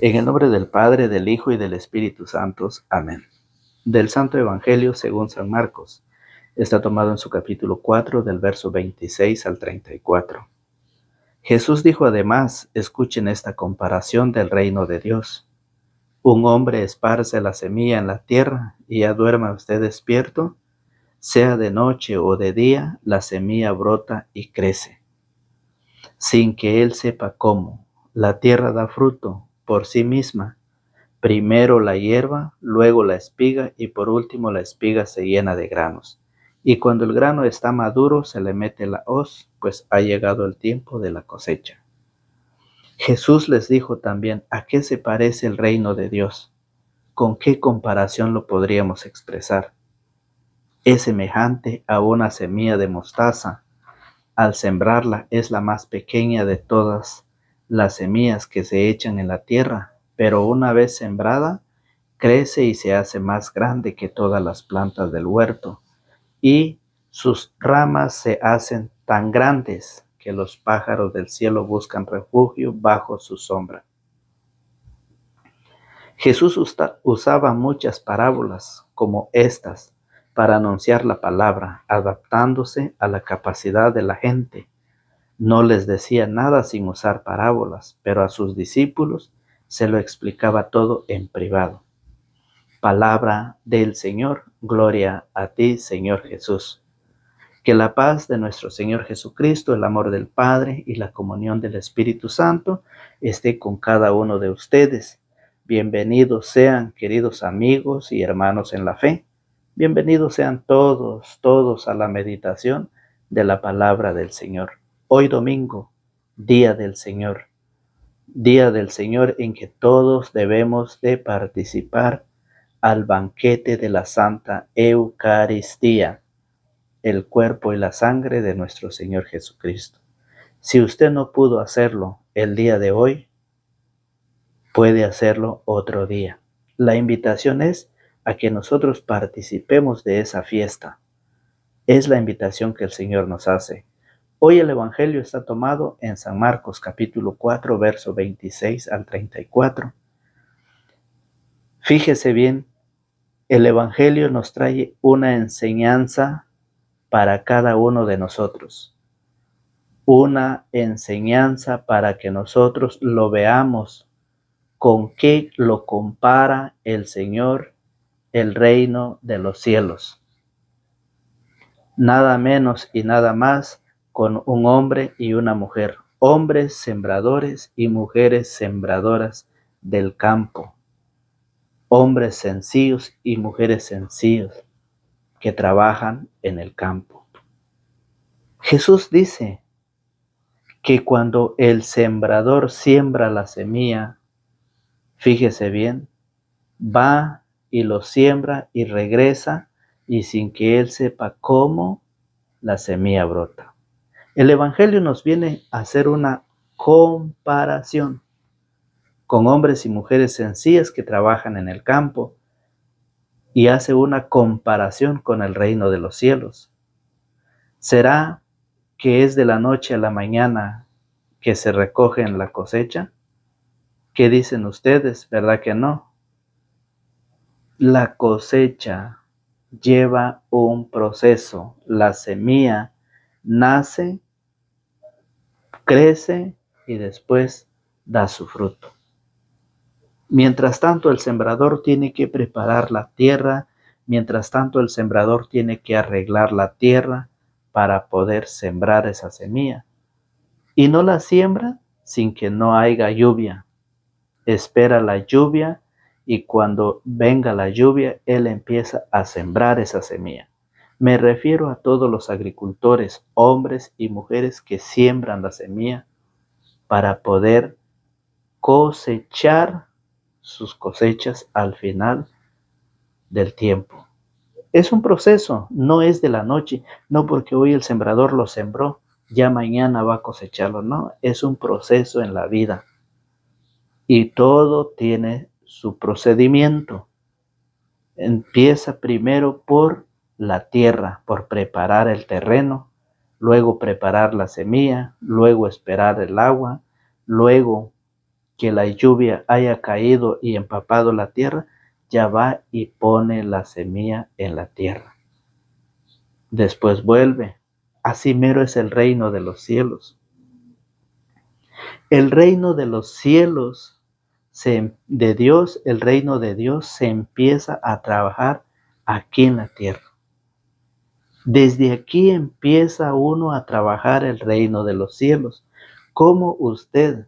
En el nombre del Padre, del Hijo y del Espíritu Santo. Amén. Del Santo Evangelio según San Marcos. Está tomado en su capítulo 4, del verso 26 al 34. Jesús dijo además, escuchen esta comparación del reino de Dios. Un hombre esparce la semilla en la tierra y ya duerma usted despierto. Sea de noche o de día, la semilla brota y crece, sin que él sepa cómo. La tierra da fruto por sí misma. Primero la hierba, luego la espiga y por último la espiga se llena de granos. Y cuando el grano está maduro se le mete la hoz, pues ha llegado el tiempo de la cosecha. Jesús les dijo también, ¿a qué se parece el reino de Dios? ¿Con qué comparación lo podríamos expresar? Es semejante a una semilla de mostaza. Al sembrarla es la más pequeña de todas las semillas que se echan en la tierra, pero una vez sembrada, crece y se hace más grande que todas las plantas del huerto, y sus ramas se hacen tan grandes que los pájaros del cielo buscan refugio bajo su sombra. Jesús usaba muchas parábolas como estas para anunciar la palabra, adaptándose a la capacidad de la gente. No les decía nada sin usar parábolas, pero a sus discípulos se lo explicaba todo en privado. Palabra del Señor, gloria a ti, Señor Jesús. Que la paz de nuestro Señor Jesucristo, el amor del Padre y la comunión del Espíritu Santo esté con cada uno de ustedes. Bienvenidos sean, queridos amigos y hermanos en la fe. Bienvenidos sean todos a la meditación de la palabra del Señor. Hoy domingo, día del Señor en que todos debemos de participar al banquete de la Santa Eucaristía, el cuerpo y la sangre de nuestro Señor Jesucristo. Si usted no pudo hacerlo el día de hoy, puede hacerlo otro día. La invitación es a que nosotros participemos de esa fiesta. Es la invitación que el Señor nos hace. Hoy el Evangelio está tomado en San Marcos capítulo 4, verso 26 al 34. Fíjese bien, el Evangelio nos trae una enseñanza para cada uno de nosotros. Una enseñanza para que nosotros lo veamos con qué lo compara el Señor, el reino de los cielos. Nada menos y nada más con un hombre y una mujer, hombres sembradores y mujeres sembradoras del campo, hombres sencillos y mujeres sencillos que trabajan en el campo. Jesús dice que cuando el sembrador siembra la semilla, fíjese bien, va y lo siembra y regresa y sin que él sepa cómo, la semilla brota. El Evangelio nos viene a hacer una comparación con hombres y mujeres sencillas que trabajan en el campo y hace una comparación con el reino de los cielos. ¿Será que es de la noche a la mañana que se recoge en la cosecha? ¿Qué dicen ustedes? ¿Verdad que no? La cosecha lleva un proceso. La semilla nace, crece y después da su fruto. Mientras tanto, el sembrador tiene que preparar la tierra, mientras tanto el sembrador tiene que arreglar la tierra para poder sembrar esa semilla. Y no la siembra sin que no haya lluvia. Espera la lluvia y cuando venga la lluvia, él empieza a sembrar esa semilla. Me refiero a todos los agricultores, hombres y mujeres que siembran la semilla para poder cosechar sus cosechas al final del tiempo. Es un proceso, no es de la noche, no porque hoy el sembrador lo sembró, ya mañana va a cosecharlo, no, es un proceso en la vida y todo tiene su procedimiento. Empieza primero por la tierra, por preparar el terreno, luego preparar la semilla, luego esperar el agua, luego que la lluvia haya caído y empapado la tierra, ya va y pone la semilla en la tierra. Después vuelve. Así mero es el reino de los cielos. El reino de los cielos el reino de Dios se empieza a trabajar aquí en la tierra. Desde aquí empieza uno a trabajar el reino de los cielos. ¿Cómo usted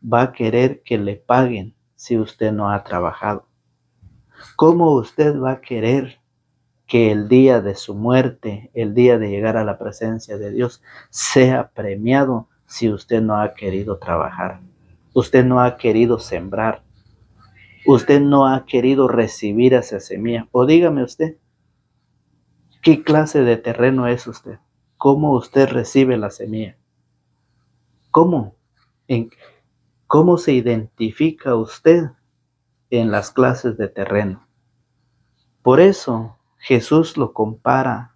va a querer que le paguen si usted no ha trabajado? ¿Cómo usted va a querer que el día de su muerte, el día de llegar a la presencia de Dios, sea premiado si usted no ha querido trabajar? Usted no ha querido sembrar. Usted no ha querido recibir esa semilla. O dígame usted, ¿qué clase de terreno es usted? ¿Cómo usted recibe la semilla? ¿Cómo? ¿Cómo se identifica usted en las clases de terreno? Por eso Jesús lo compara.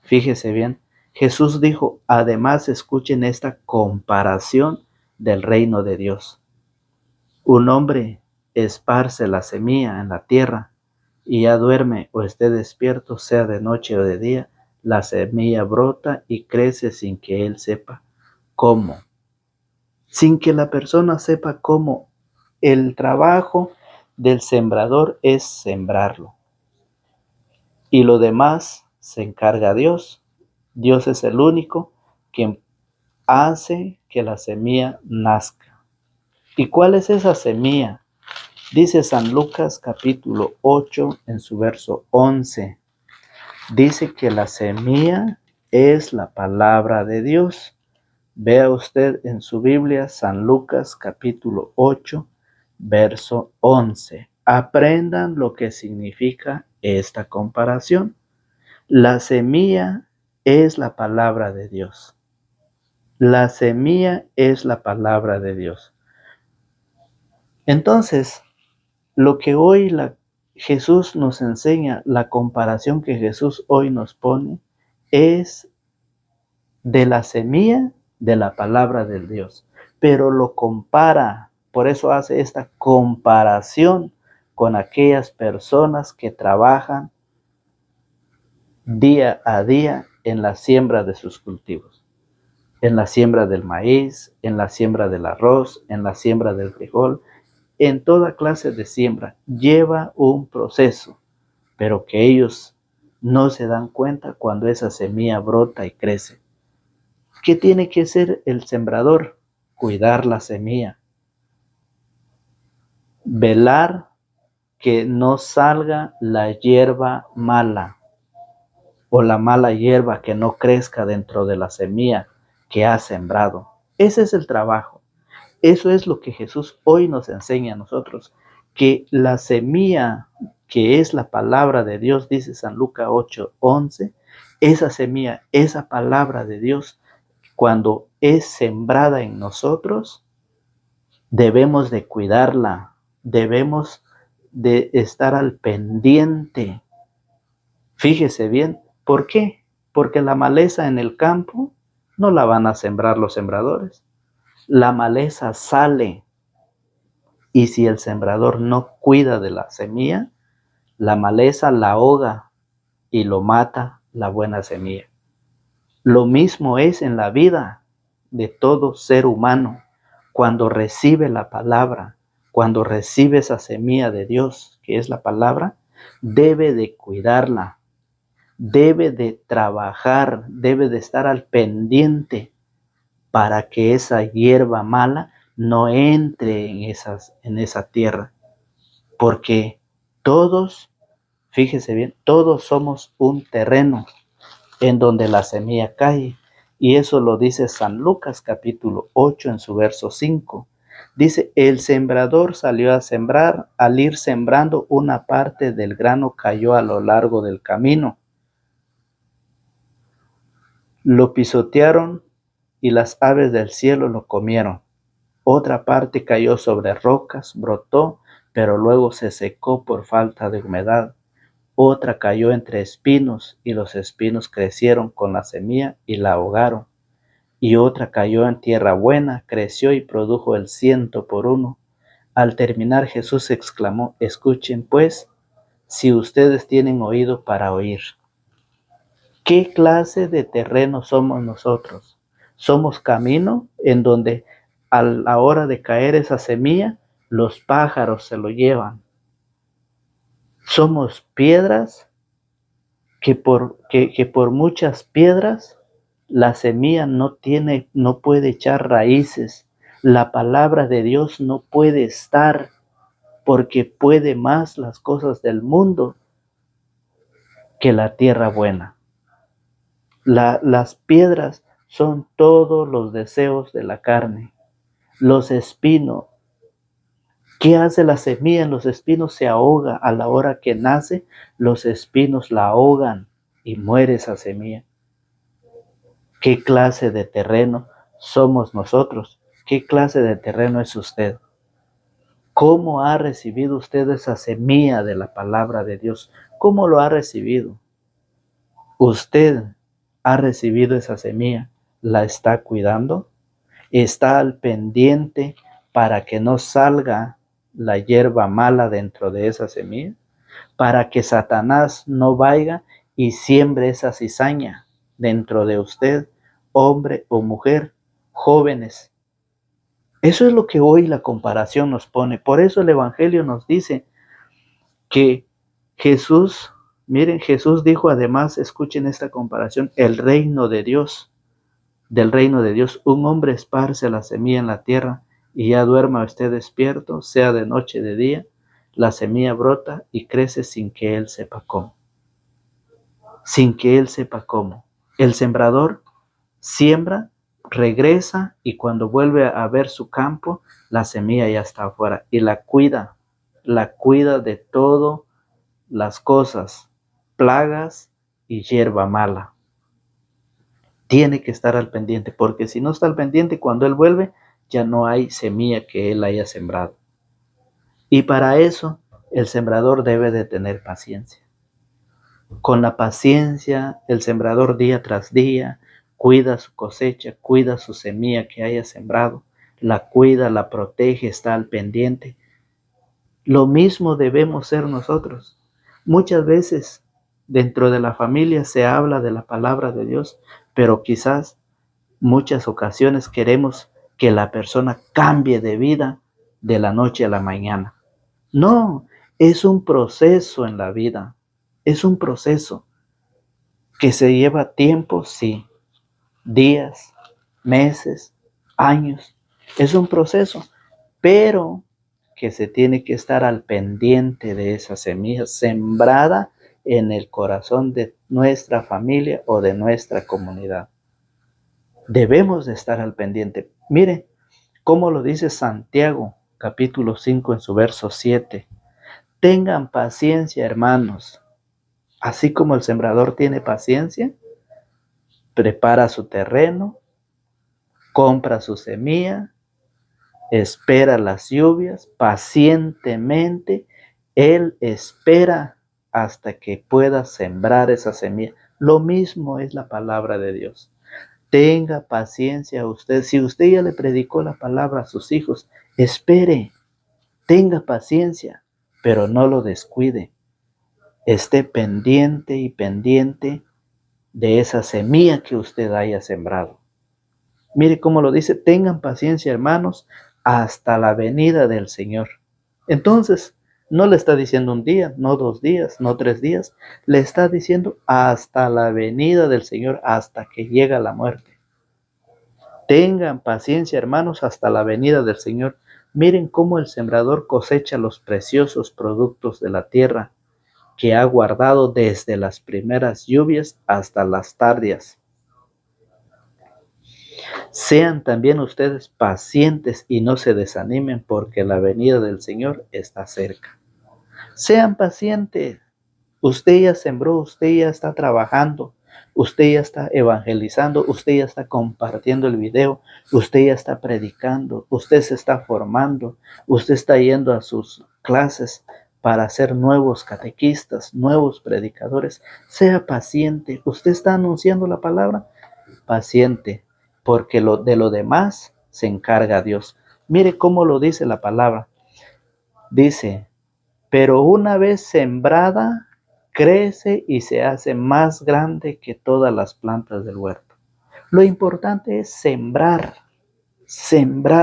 Fíjese bien, Jesús dijo, además escuchen esta comparación del reino de Dios. Un hombre esparce la semilla en la tierra y ya duerme o esté despierto, sea de noche o de día, la semilla brota y crece sin que él sepa cómo. Sin que la persona sepa cómo. El trabajo del sembrador es sembrarlo. Y lo demás se encarga Dios. Dios es el único que hace que la semilla nazca. ¿Y cuál es esa semilla? Dice San Lucas capítulo 8 en su verso 11. Dice que la semilla es la palabra de Dios. Vea usted en su Biblia San Lucas capítulo 8, verso 11. Aprendan lo que significa esta comparación. La semilla es la palabra de Dios. La semilla es la palabra de Dios. Entonces, lo que hoy Jesús nos enseña, la comparación que Jesús hoy nos pone, es de la semilla de la palabra de Dios. Pero lo compara, por eso hace esta comparación con aquellas personas que trabajan día a día en la siembra de sus cultivos, en la siembra del maíz, en la siembra del arroz, en la siembra del frijol, en toda clase de siembra. Lleva un proceso, pero que ellos no se dan cuenta cuando esa semilla brota y crece. ¿Qué tiene que hacer el sembrador? Cuidar la semilla, velar que no salga la hierba mala o la mala hierba que no crezca dentro de la semilla que ha sembrado. Ese es el trabajo. Eso es lo que Jesús hoy nos enseña a nosotros, que la semilla que es la palabra de Dios, dice San Lucas 8:11, esa semilla, esa palabra de Dios, cuando es sembrada en nosotros, debemos de cuidarla, debemos de estar al pendiente. Fíjese bien, ¿por qué? Porque la maleza en el campo no la van a sembrar los sembradores. La maleza sale y si el sembrador no cuida de la semilla, la maleza la ahoga y lo mata la buena semilla. Lo mismo es en la vida de todo ser humano. Cuando recibe la palabra, cuando recibe esa semilla de Dios, que es la palabra, debe de cuidarla, debe de trabajar, debe de estar al pendiente para que esa hierba mala no entre en esa tierra. Porque todos, fíjese bien, todos somos un terreno en donde la semilla cae. Y eso lo dice San Lucas capítulo 8 en su verso 5. Dice, el sembrador salió a sembrar, al ir sembrando una parte del grano cayó a lo largo del camino. Lo pisotearon y las aves del cielo lo comieron. Otra parte cayó sobre rocas, brotó, pero luego se secó por falta de humedad. Otra cayó entre espinos y los espinos crecieron con la semilla y la ahogaron. y otra cayó en tierra buena, creció y produjo el 100 por 1. Al terminar, Jesús exclamó: escuchen pues, si ustedes tienen oído para oír. ¿Qué clase de terreno somos nosotros? Somos camino en donde a la hora de caer esa semilla, los pájaros se lo llevan. Somos piedras que por muchas piedras la semilla no puede echar raíces. La palabra de Dios no puede estar porque puede más las cosas del mundo que la tierra buena. Las piedras son todos los deseos de la carne. Los espinos. ¿Qué hace la semilla en los espinos? Se ahoga a la hora que nace. Los espinos la ahogan y muere esa semilla. ¿Qué clase de terreno somos nosotros? ¿Qué clase de terreno es usted? ¿Cómo ha recibido usted esa semilla de la palabra de Dios? ¿Cómo lo ha recibido? ¿Usted ha recibido esa semilla? ¿La está cuidando? ¿Está al pendiente para que no salga la hierba mala dentro de esa semilla? Para que Satanás no vaya y siembre esa cizaña dentro de usted, hombre o mujer, jóvenes. Eso es lo que hoy la comparación nos pone. Por eso el Evangelio nos dice que Jesús, miren, Jesús dijo además, escuchen esta comparación, del reino de Dios, un hombre esparce la semilla en la tierra y ya duerma usted despierto, sea de noche o de día, la semilla brota y crece sin que él sepa cómo. Sin que él sepa cómo. El sembrador siembra, regresa y cuando vuelve a ver su campo, la semilla ya está afuera y la cuida de todas las cosas, plagas y hierba mala. Tiene que estar al pendiente, porque si no está al pendiente, cuando él vuelve, ya no hay semilla que él haya sembrado. Y para eso, el sembrador debe de tener paciencia. Con la paciencia, el sembrador día tras día cuida su cosecha, cuida su semilla que haya sembrado, la cuida, la protege, está al pendiente. Lo mismo debemos ser nosotros. Muchas veces dentro de la familia se habla de la palabra de Dios, pero quizás muchas ocasiones queremos que la persona cambie de vida de la noche a la mañana. No, es un proceso en la vida. Es un proceso que se lleva tiempo, sí, días, meses, años. Es un proceso, pero que se tiene que estar al pendiente de esa semilla sembrada en el corazón de nuestra familia o de nuestra comunidad. Debemos de estar al pendiente. Mire cómo lo dice Santiago, capítulo 5, en su verso 7. Tengan paciencia, hermanos. Así como el sembrador tiene paciencia, prepara su terreno, compra su semilla, espera las lluvias, pacientemente, él espera hasta que pueda sembrar esa semilla. Lo mismo es la palabra de Dios. Tenga paciencia usted. Si usted ya le predicó la palabra a sus hijos, espere, tenga paciencia, pero no lo descuide. Esté pendiente y pendiente de esa semilla que usted haya sembrado. Mire cómo lo dice: tengan paciencia, hermanos, hasta la venida del Señor. Entonces, no le está diciendo un día, no 2 días, no 3 días, le está diciendo hasta la venida del Señor, hasta que llega la muerte. Tengan paciencia, hermanos, hasta la venida del Señor. Miren cómo el sembrador cosecha los preciosos productos de la tierra que ha guardado desde las primeras lluvias hasta las tardías. Sean también ustedes pacientes y no se desanimen, porque la venida del Señor está cerca. Sean pacientes. Usted ya sembró, usted ya está trabajando, usted ya está evangelizando, usted ya está compartiendo el video, usted ya está predicando, usted se está formando, usted está yendo a sus clases para ser nuevos catequistas, nuevos predicadores. Sea paciente. Usted está anunciando la palabra, paciente. porque de lo demás se encarga Dios. Mire cómo lo dice la palabra. Dice, pero una vez sembrada, crece y se hace más grande que todas las plantas del huerto. Lo importante es sembrar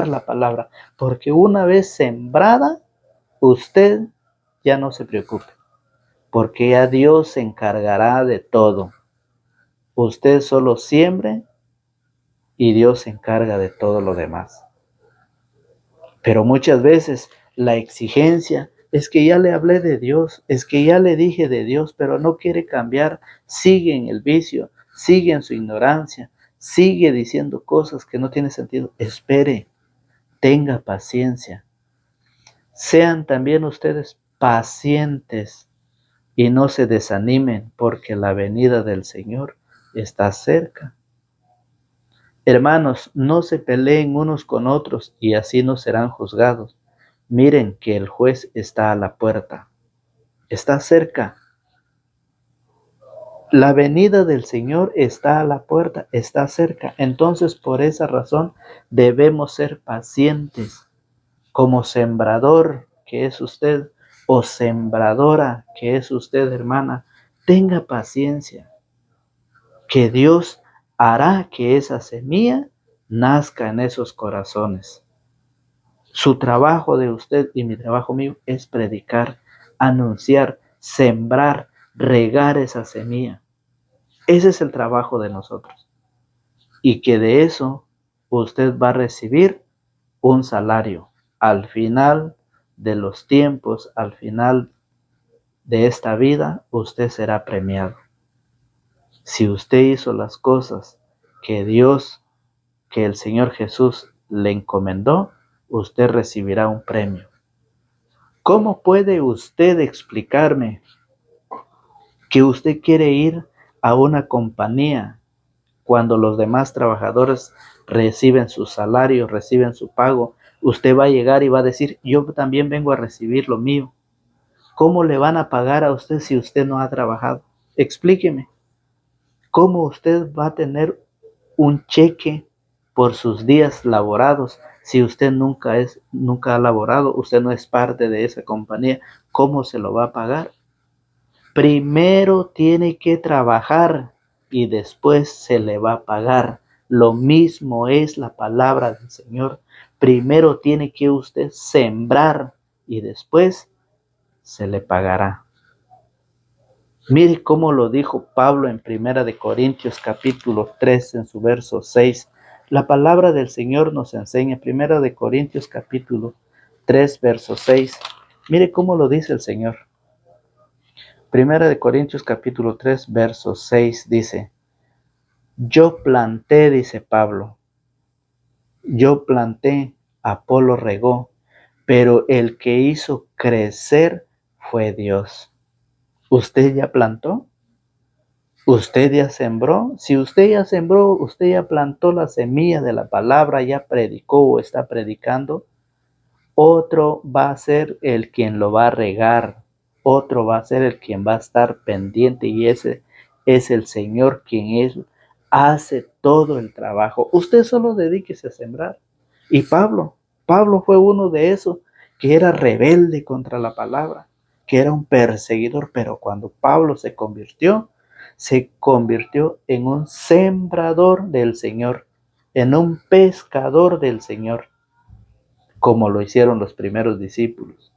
la palabra, porque una vez sembrada, usted ya no se preocupe, porque ya Dios se encargará de todo. Usted solo siembre y Dios se encarga de todo lo demás. Pero muchas veces la exigencia es que ya le hablé de Dios, es que ya le dije de Dios, pero no quiere cambiar, sigue en el vicio, sigue en su ignorancia, sigue diciendo cosas que no tienen sentido. Espere, tenga paciencia. Sean también ustedes pacientes y no se desanimen, porque la venida del Señor está cerca. Hermanos, no se peleen unos con otros y así no serán juzgados. Miren que el juez está a la puerta, está cerca. La venida del Señor está a la puerta, está cerca. Entonces, por esa razón, debemos ser pacientes. Como sembrador que es usted, o sembradora que es usted, hermana, tenga paciencia, que Dios hará que esa semilla nazca en esos corazones. Su trabajo de usted y mi trabajo mío es predicar, anunciar, sembrar, regar esa semilla. Ese es el trabajo de nosotros. Y que de eso usted va a recibir un salario. Al final de los tiempos, al final de esta vida, usted será premiado. Si usted hizo las cosas que Dios, que el Señor Jesús le encomendó, usted recibirá un premio. ¿Cómo puede usted explicarme que usted quiere ir a una compañía cuando los demás trabajadores reciben su salario, reciben su pago? Usted va a llegar y va a decir, yo también vengo a recibir lo mío. ¿Cómo le van a pagar a usted si usted no ha trabajado? Explíqueme. ¿Cómo usted va a tener un cheque por sus días laborados si usted nunca ha laborado, usted no es parte de esa compañía? ¿Cómo se lo va a pagar? Primero tiene que trabajar y después se le va a pagar. Lo mismo es la palabra del Señor. Primero tiene que usted sembrar y después se le pagará. Mire cómo lo dijo Pablo en Primera de Corintios capítulo 3 en su verso 6. La palabra del Señor nos enseña, Primera de Corintios capítulo 3 verso 6. Mire cómo lo dice el Señor. Primera de Corintios capítulo 3 verso 6 dice, yo planté, dice Pablo, yo planté, Apolo regó, pero el que hizo crecer fue Dios. ¿Usted ya plantó? ¿Usted ya sembró? Si usted ya sembró, usted ya plantó la semilla de la palabra, ya predicó o está predicando, otro va a ser el quien lo va a regar, otro va a ser el quien va a estar pendiente y ese es el Señor quien hace todo el trabajo. Usted solo dedíquese a sembrar. Y Pablo fue uno de esos que era rebelde contra la palabra, que era un perseguidor, pero cuando Pablo se convirtió en un sembrador del Señor, en un pescador del Señor, como lo hicieron los primeros discípulos.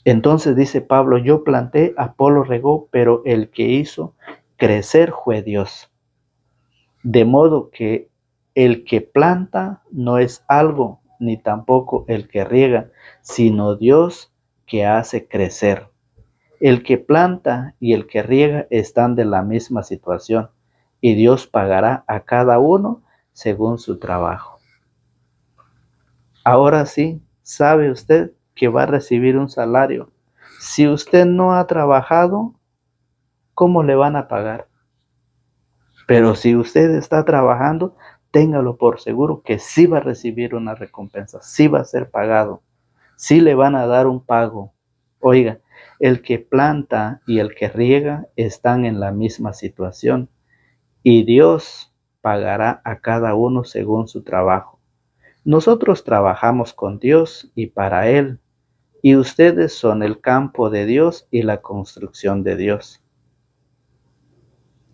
Entonces dice Pablo, yo planté, Apolo regó, pero el que hizo crecer fue Dios. De modo que el que planta no es algo, ni tampoco el que riega, sino Dios que hace crecer. El que planta y el que riega están de la misma situación, y Dios pagará a cada uno según su trabajo. Ahora sí, sabe usted que va a recibir un salario. Si usted no ha trabajado, ¿cómo le van a pagar? Pero si usted está trabajando, téngalo por seguro que sí va a recibir una recompensa, sí va a ser pagado, sí le van a dar un pago. Oiga, el que planta y el que riega están en la misma situación y Dios pagará a cada uno según su trabajo. Nosotros trabajamos con Dios y para Él, y ustedes son el campo de Dios y la construcción de Dios.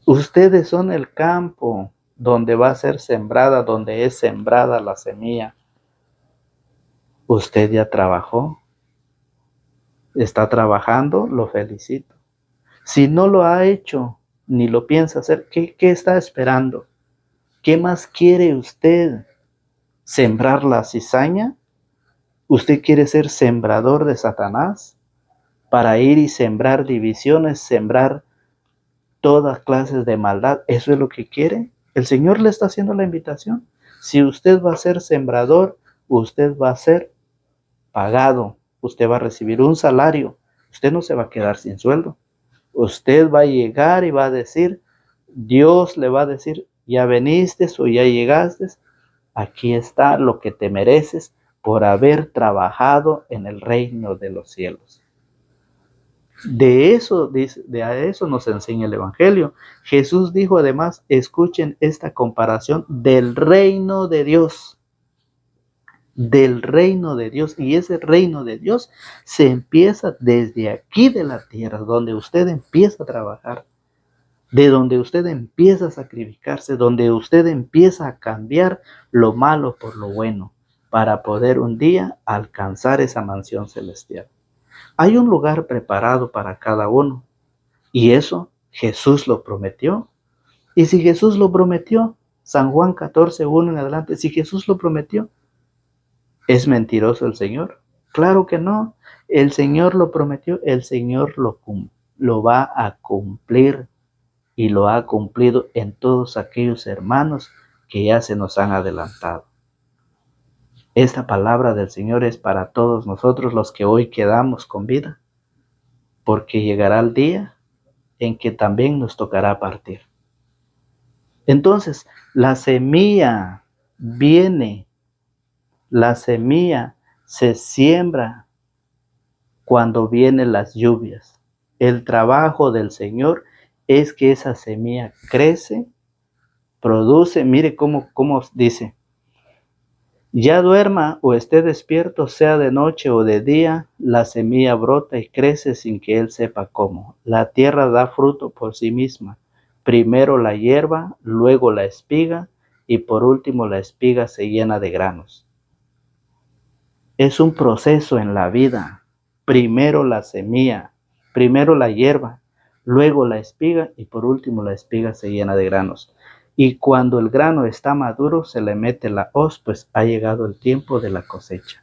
Ustedes son el campo donde va a ser sembrada, donde es sembrada la semilla. ¿Usted ya trabajó? ¿Está trabajando? Lo felicito. Si no lo ha hecho, ni lo piensa hacer, ¿qué está esperando? ¿Qué más quiere usted? ¿Sembrar la cizaña? ¿Usted quiere ser sembrador de Satanás? Para ir y sembrar divisiones, sembrar todas clases de maldad. ¿Eso es lo que quiere? El Señor le está haciendo la invitación. Si usted va a ser sembrador, usted va a ser pagado. Usted va a recibir un salario. Usted no se va a quedar sin sueldo. Usted va a llegar y va a decir, Dios le va a decir, ya veniste o ya llegaste, aquí está lo que te mereces por haber trabajado en el reino de los cielos. De eso nos enseña el Evangelio. Jesús dijo además, escuchen esta comparación del reino de Dios. Del reino de Dios. Y ese reino de Dios se empieza desde aquí de la tierra, donde usted empieza a trabajar, de donde usted empieza a sacrificarse, donde usted empieza a cambiar lo malo por lo bueno, para poder un día alcanzar esa mansión celestial. Hay un lugar preparado para cada uno, y eso Jesús lo prometió. Y si Jesús lo prometió, San Juan 14:1 en adelante, si Jesús lo prometió, ¿es mentiroso el Señor? Claro que no. El Señor lo prometió, el Señor lo va a cumplir, y lo ha cumplido en todos aquellos hermanos que ya se nos han adelantado. Esta palabra del Señor es para todos nosotros los que hoy quedamos con vida, porque llegará el día en que también nos tocará partir. Entonces, la semilla viene, la semilla se siembra cuando vienen las lluvias. El trabajo del Señor es que esa semilla crece, produce, mire cómo dice, ya duerma o esté despierto, sea de noche o de día, la semilla brota y crece sin que él sepa cómo. La tierra da fruto por sí misma. Primero la hierba, luego la espiga, y por último la espiga se llena de granos. Es un proceso en la vida. Primero la semilla, primero la hierba, luego la espiga, y por último la espiga se llena de granos. Y cuando el grano está maduro, se le mete la hoz, pues ha llegado el tiempo de la cosecha.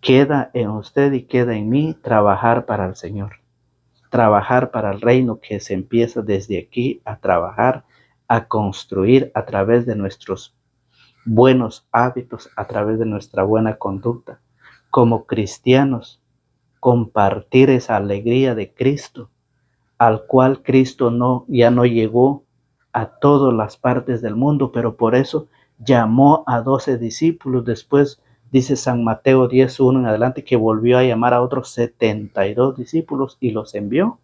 Queda en usted y queda en mí trabajar para el Señor. Trabajar para el reino, que se empieza desde aquí a trabajar, a construir a través de nuestros buenos hábitos, a través de nuestra buena conducta. Como cristianos, compartir esa alegría de Cristo, al cual Cristo ya no llegó a todas las partes del mundo, pero por eso llamó a 12 discípulos. Después dice San Mateo 10:1 en adelante que volvió a llamar a otros 72 discípulos y los envió.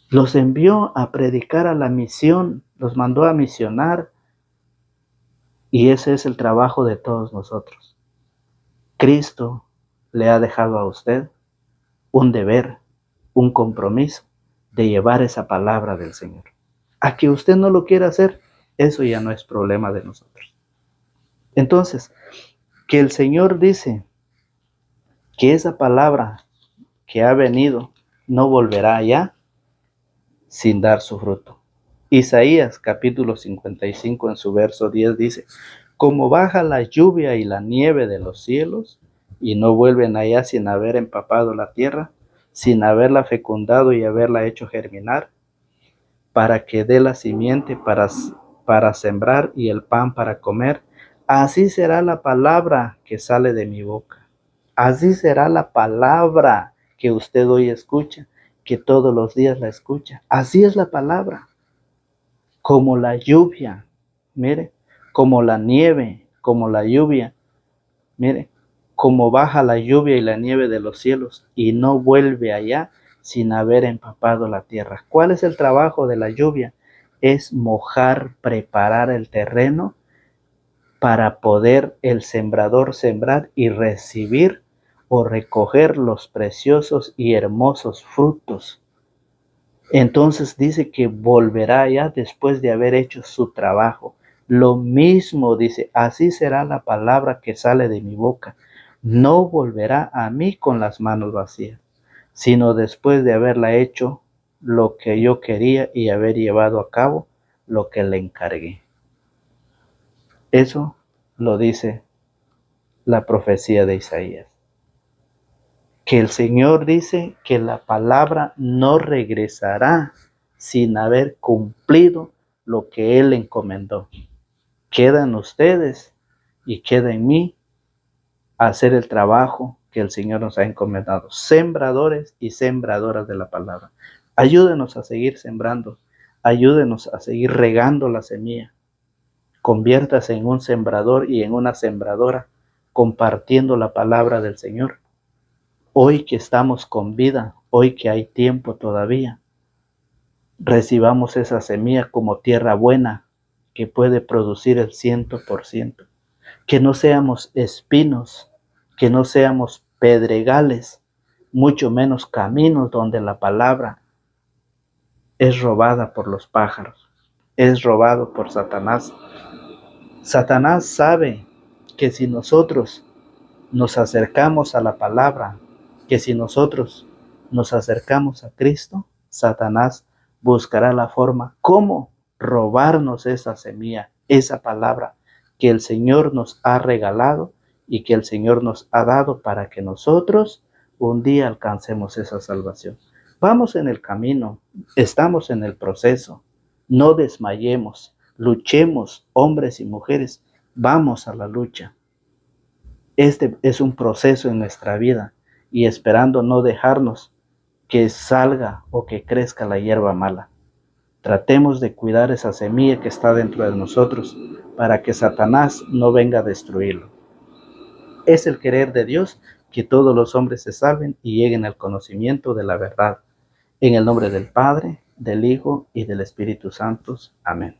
Los envió a predicar a la misión, los mandó a misionar, y ese es el trabajo de todos nosotros. Cristo le ha dejado a usted un deber, un compromiso de llevar esa palabra del Señor. A que usted no lo quiera hacer, eso ya no es problema de nosotros. Entonces, que el Señor dice que esa palabra que ha venido no volverá allá sin dar su fruto. Isaías capítulo 55 en su verso 10 dice, como baja la lluvia y la nieve de los cielos y no vuelven allá sin haber empapado la tierra, sin haberla fecundado y haberla hecho germinar, para que dé la simiente para sembrar y el pan para comer, así será la palabra que sale de mi boca. Así será la palabra que usted hoy escucha, que todos los días la escucha. Así es la palabra. Como la lluvia, mire, como la nieve, como la lluvia, mire, como baja la lluvia y la nieve de los cielos y no vuelve allá sin haber empapado la tierra. ¿Cuál es el trabajo de la lluvia? es mojar, preparar el terreno para poder el sembrador sembrar y recibir o recoger los preciosos y hermosos frutos. Entonces dice que volverá ya después de haber hecho su trabajo. Lo mismo dice, así será la palabra que sale de mi boca. No volverá a mí con las manos vacías, sino después de haberla hecho lo que yo quería y haber llevado a cabo lo que le encargué. Eso lo dice la profecía de Isaías. Que el Señor dice que la palabra no regresará sin haber cumplido lo que Él encomendó. Queda en ustedes y queda en mí hacer el trabajo que el Señor nos ha encomendado. Sembradores y sembradoras de la palabra. Ayúdenos a seguir sembrando. Ayúdenos a seguir regando la semilla. Conviértase en un sembrador y en una sembradora, compartiendo la palabra del Señor. Hoy que estamos con vida, hoy que hay tiempo todavía, recibamos esa semilla como tierra buena que puede producir el 100%. Que no seamos espinos, que no seamos pedregales, mucho menos caminos donde la palabra es robada por los pájaros, es robado por Satanás. Satanás sabe que si nosotros nos acercamos a la palabra, que si nosotros nos acercamos a Cristo, Satanás buscará la forma cómo robarnos esa semilla, esa palabra que el Señor nos ha regalado y que el Señor nos ha dado para que nosotros un día alcancemos esa salvación. Vamos en el camino, estamos en el proceso, no desmayemos, luchemos, hombres y mujeres, vamos a la lucha. Este es un proceso en nuestra vida y esperando no dejarnos que salga o que crezca la hierba mala. Tratemos de cuidar esa semilla que está dentro de nosotros para que Satanás no venga a destruirlo. Es el querer de Dios que todos los hombres se salven y lleguen al conocimiento de la verdad. En el nombre del Padre, del Hijo y del Espíritu Santo. Amén.